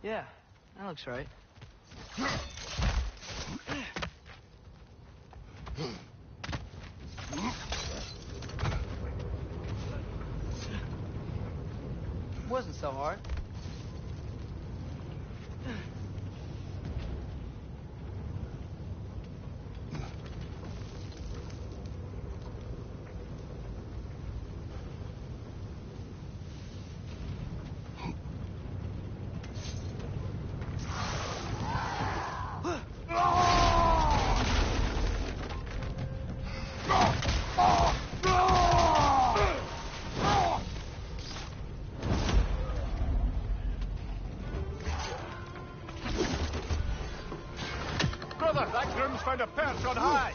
Yeah, that looks right. Wasn't so hard. That groom's found a perch on high.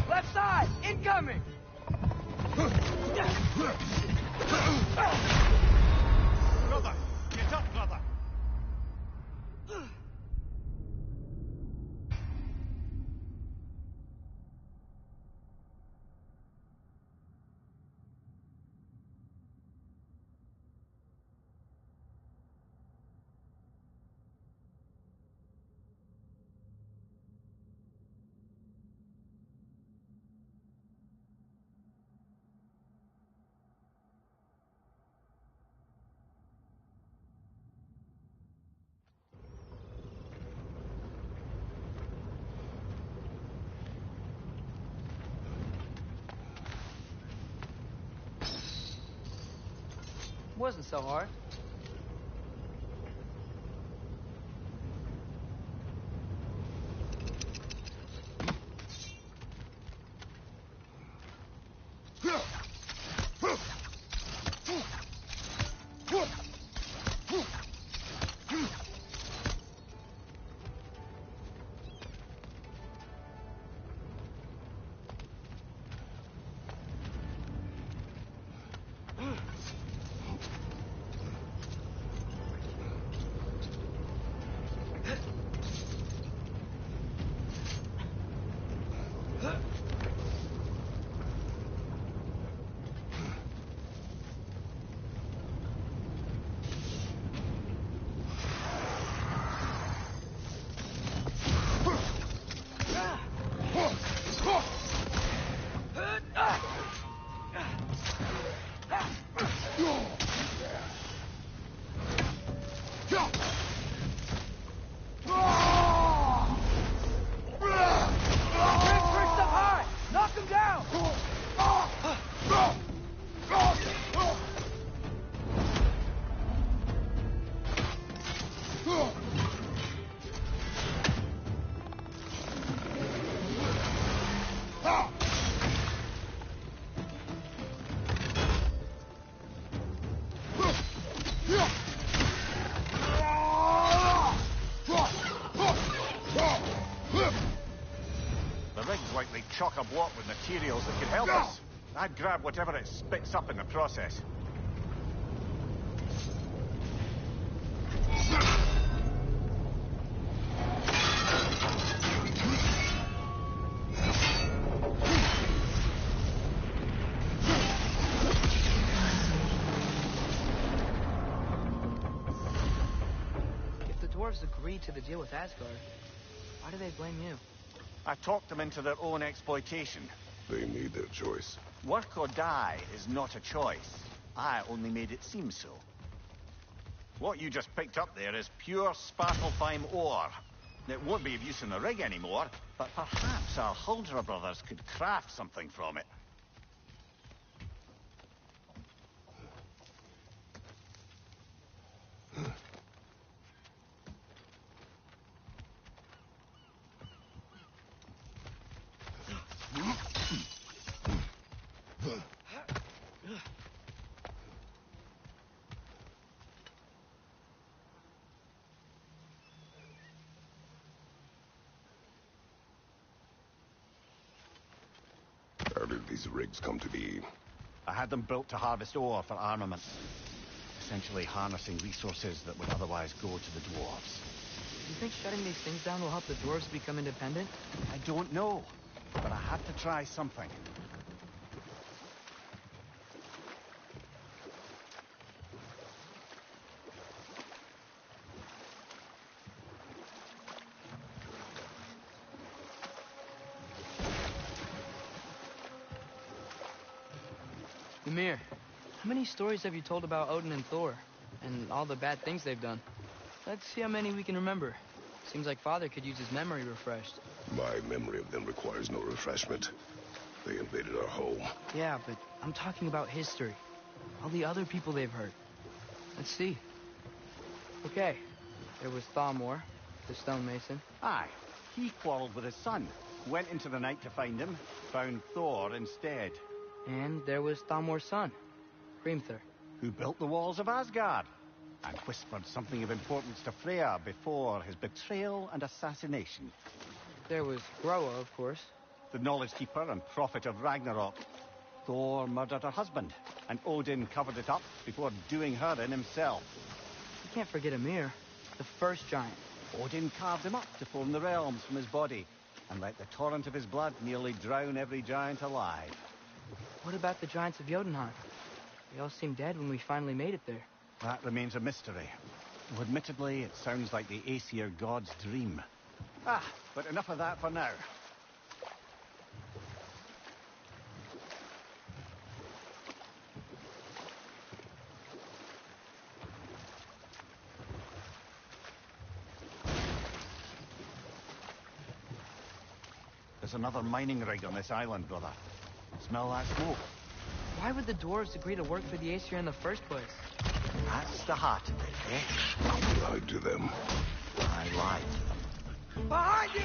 Left side, incoming! Brother, get up, brother. Wasn't so hard. Likely chock-a-block with materials that could help us. I'd grab whatever it spits up in the process. If the dwarves agreed to the deal with Asgard, why do they blame you? I talked them into their own exploitation. They made their choice. Work or die is not a choice. I only made it seem so. What you just picked up there is pure Svartalfheim ore. It won't be of use in the rig anymore, but perhaps our Huldra brothers could craft something from it. How did rigs come to be? I had them built to harvest ore for armaments. Essentially harnessing resources that would otherwise go to the dwarves. You think shutting these things down will help the dwarves become independent? I don't know, but I have to try something. Ymir, how many stories have you told about Odin and Thor? And all the bad things they've done? Let's see how many we can remember. Seems like Father could use his memory refreshed. My memory of them requires no refreshment. They invaded our home. Yeah, but I'm talking about history. All the other people they've hurt. Let's see. Okay, there was Thamor, the stonemason. Aye, he quarreled with his son. Went into the night to find him, found Thor instead. And there was Thamor's son, Hrimthur. Who built the walls of Asgard and whispered something of importance to Freya before his betrayal and assassination. There was Groa, of course. The knowledge keeper and prophet of Ragnarok. Thor murdered her husband, and Odin covered it up before doing her in himself. You can't forget Ymir, the first giant. Odin carved him up to form the realms from his body, and let the torrent of his blood nearly drown every giant alive. What about the giants of Jotunheim? They all seemed dead when we finally made it there. That remains a mystery. Though admittedly, it sounds like the Aesir god's dream. But enough of that for now. There's another mining rig on this island, brother. Smell that smoke? Why would the dwarves agree to work for the Aesir in the first place? That's the heart of it, eh? I lied to them. I lied to them. Behind you!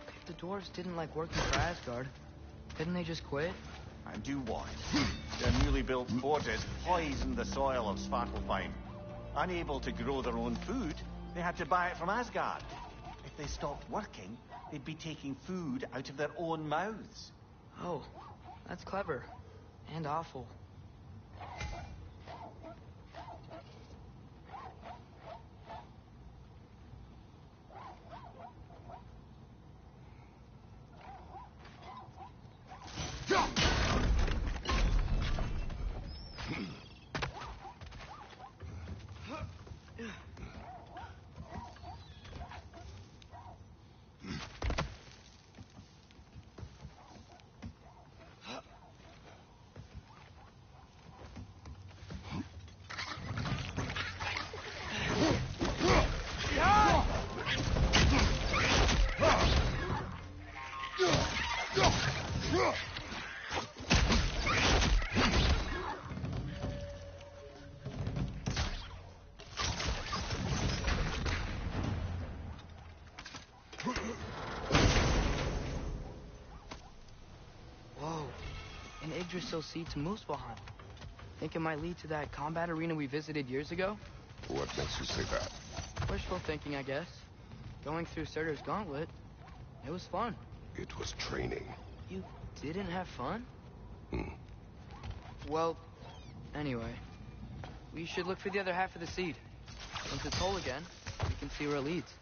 If the dwarves didn't like working for Asgard, couldn't they just quit? And do what? Their newly built forges poisoned the soil of Svartalfheim. Unable to grow their own food, they had to buy it from Asgard. If they stopped working, they'd be taking food out of their own mouths. Oh, that's clever. And awful. Whoa, an Yggdrasil seed to Muspelheim. Think it might lead to that combat arena we visited years ago? What makes you say that? Wishful thinking, I guess. Going through Surtur's gauntlet, it was fun. It was training. You didn't have fun? Hmm. Well, anyway, we should look for the other half of the seed. Once it's whole again, we can see where it leads.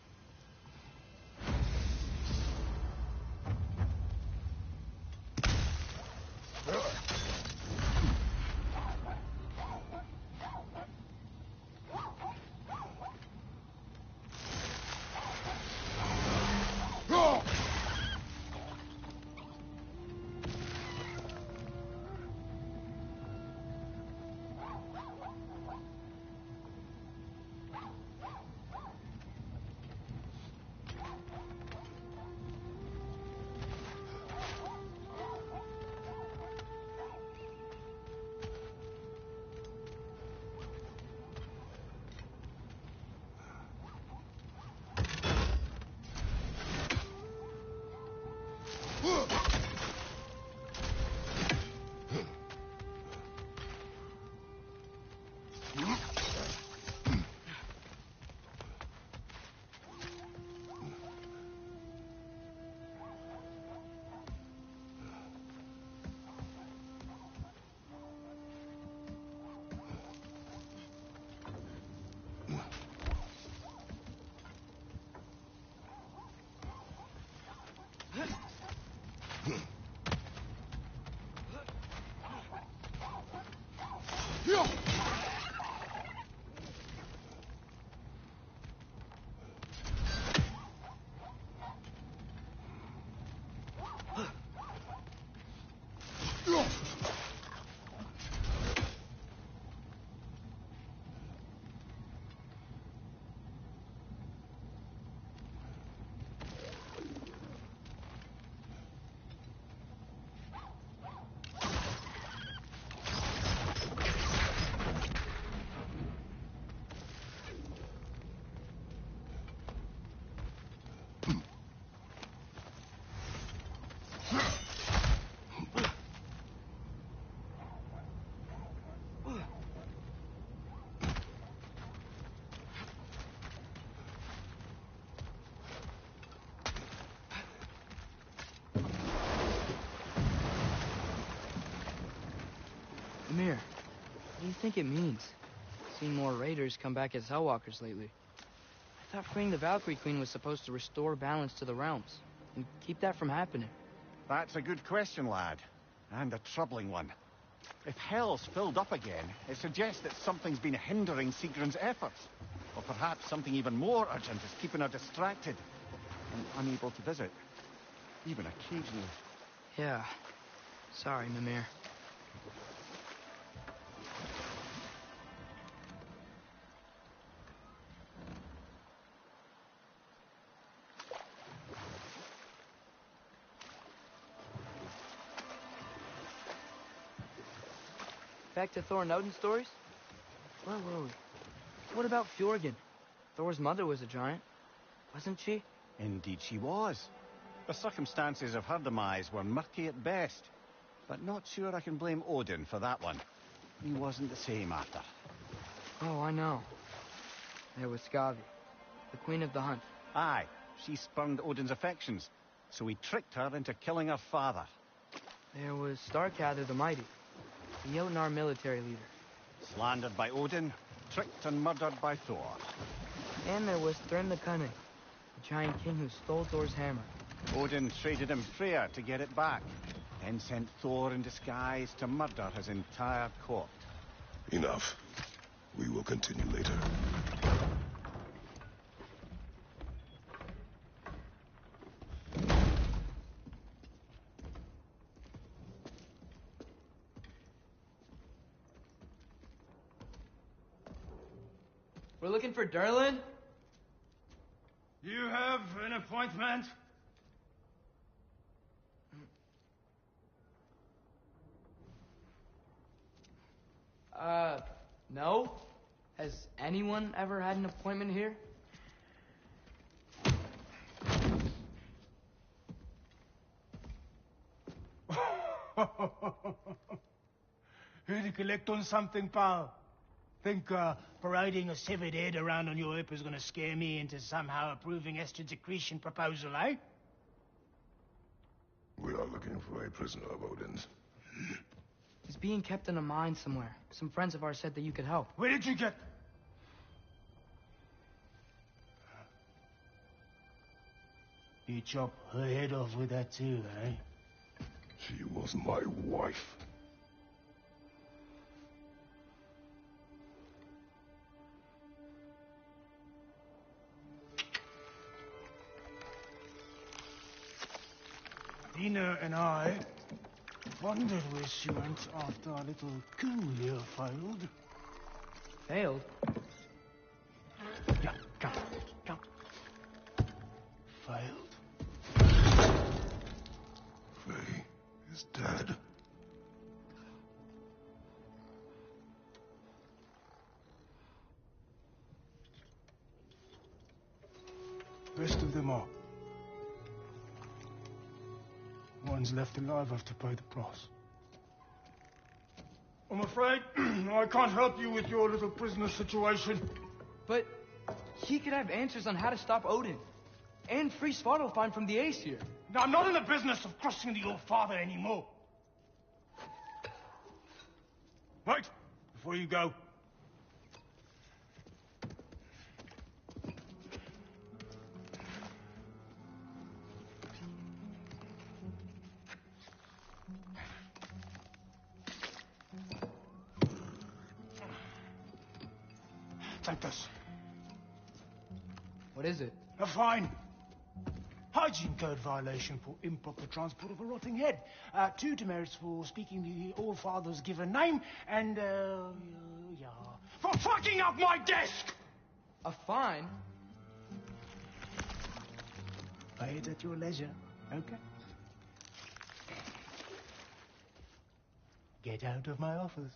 you think it means? Seen more raiders come back as Hellwalkers lately. I thought freeing the Valkyrie Queen was supposed to restore balance to the realms and keep that from happening. That's a good question, lad. And a troubling one. If Hell's filled up again, it suggests that something's been hindering Sigrun's efforts. Or perhaps something even more urgent is keeping her distracted and unable to visit. Even occasionally. Yeah. Sorry, Mimir. Back to Thor and Odin stories? Where were we? What about Fjorgen? Thor's mother was a giant, wasn't she? Indeed she was. The circumstances of her demise were murky at best. But not sure I can blame Odin for that one. He wasn't the same after. Oh, I know. There was Skavi, the queen of the hunt. Aye, she spurned Odin's affections, so he tricked her into killing her father. There was Starkather the Mighty, the Jotnar military leader. Slandered by Odin, tricked and murdered by Thor. And there was Thrym the Cunning, the giant king who stole Thor's hammer. Odin traded him Freya to get it back, then sent Thor in disguise to murder his entire court. Enough. We will continue later. We're looking for Durlin? You have an appointment? No. Has anyone ever had an appointment here? Here to collect on something, pal. Think parading a severed head around on your hip is gonna scare me into somehow approving Esther's accretion proposal, eh? We are looking for a prisoner of Odin's. He's being kept in a mine somewhere. Some friends of ours said that you could help. Where did you get... You chop her head off with that too, eh? She was my wife. Dina and I wondered where she went after our little coup here failed. Failed? Yeah, come. Failed. Faye is dead. Rest of them are. One's left alive have to pay the price. I'm afraid I can't help you with your little prisoner situation. But he could have answers on how to stop Odin. And free Svartalfheim from the Aesir. Now, I'm not in the business of crossing the old father anymore. Wait, before you go. Take this. What is it? A fine. Hygiene code violation for improper transport of a rotting head. 2 demerits for speaking the All-Father's given name, and, yeah, for fucking up my desk! A fine? Pay it at your leisure, okay? Get out of my office.